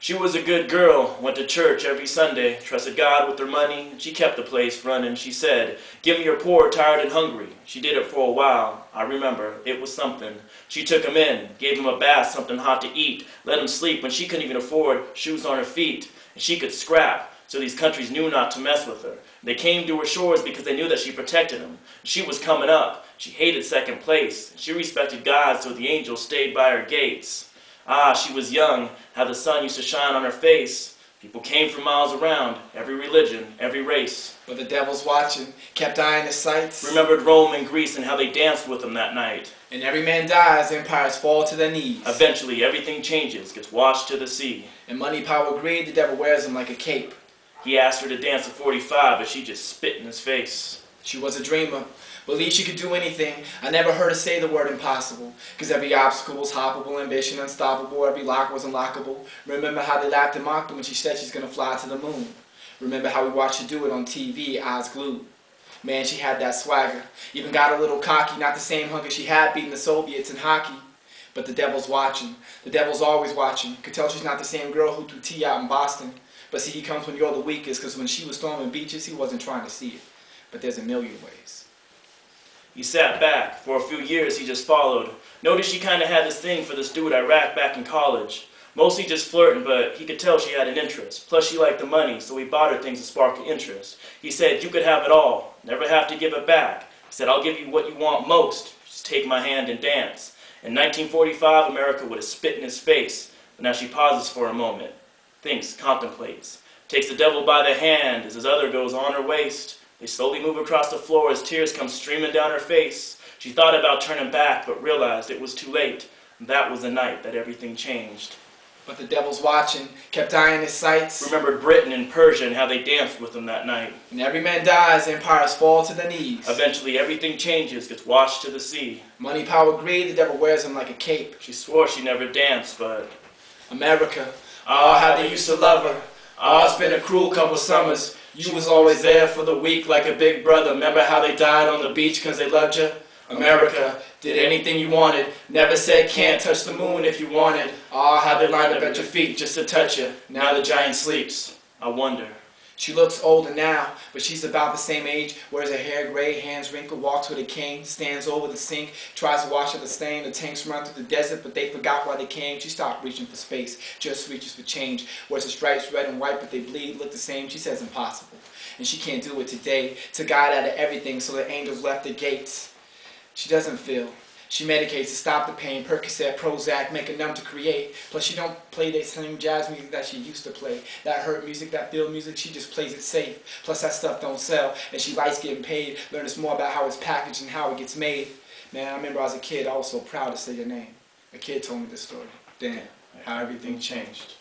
She was a good girl, went to church every Sunday, trusted God with her money, and she kept the place running. She said, "Give me your poor, tired, and hungry." She did it for a while. I remember. It was something. She took him in, gave him a bath, something hot to eat, let him sleep when she couldn't even afford shoes on her feet. And she could scrap, so these countries knew not to mess with her. They came to her shores because they knew that she protected them. She was coming up. She hated second place. She respected God, so the angels stayed by her gates. Ah, she was young, how the sun used to shine on her face. People came from miles around, every religion, every race. But the devil's watching, kept eyeing his sights. Remembered Rome and Greece and how they danced with him that night. And every man dies, empires fall to their knees. Eventually, everything changes, gets washed to the sea. And money, power, greed, the devil wears them like a cape. He asked her to dance at 45, but she just spit in his face. She was a dreamer, believed she could do anything. I never heard her say the word impossible, because every obstacle was hoppable, ambition unstoppable, every lock was unlockable. Remember how they laughed and mocked her when she said she's going to fly to the moon. Remember how we watched her do it on TV, eyes glued. Man, she had that swagger. Even got a little cocky, not the same hunger she had beating the Soviets in hockey. But the devil's watching. The devil's always watching. Could tell she's not the same girl who threw tea out in Boston. But see, he comes when you're the weakest, because when she was storming beaches, he wasn't trying to see it. But there's a million ways. He sat back. For a few years, he just followed. Noticed she kind of had this thing for this dude Iraq back in college. Mostly just flirting, but he could tell she had an interest. Plus, she liked the money, so he bought her things to spark her interest. He said, "You could have it all. Never have to give it back." He said, "I'll give you what you want most. Just take my hand and dance." In 1945, America would have spit in his face. But now she pauses for a moment. Thinks, contemplates. Takes the devil by the hand as his other goes on her waist. They slowly move across the floor as tears come streaming down her face. She thought about turning back, but realized it was too late. And that was the night that everything changed. But the devil's watching, kept eyeing his sights. Remembered Britain and Persia and how they danced with him that night. And every man dies, empires fall to their knees. Eventually everything changes, gets washed to the sea. Money, power, greed, the devil wears them like a cape. She swore she never danced, but... America, oh, how they used to love her. Oh, it's been a cruel couple summers. You was always there for the weak like a big brother. Remember how they died on the beach because they loved you? America, did anything you wanted. Never said can't touch the moon if you wanted. Oh, how they lined up at your feet just to touch you. Now the giant sleeps. I wonder. She looks older now, but she's about the same age. Wears her hair gray, hands wrinkled, walks with a cane, stands over the sink, tries to wash up the stain. The tanks run through the desert, but they forgot why they came. She stopped reaching for space, just reaches for change. Wears her stripes red and white, but they bleed, look the same. She says impossible, and she can't do it today. To God out of everything, so the angels left the gates. She doesn't feel. She medicates to stop the pain, Percocet, Prozac, make her numb to create. Plus she don't play that same jazz music that she used to play. That hurt music, that feel music, she just plays it safe. Plus that stuff don't sell, and she likes getting paid. Learn us more about how it's packaged and how it gets made. Man, I remember as a kid, I was so proud to say your name. A kid told me this story. Damn, how everything changed.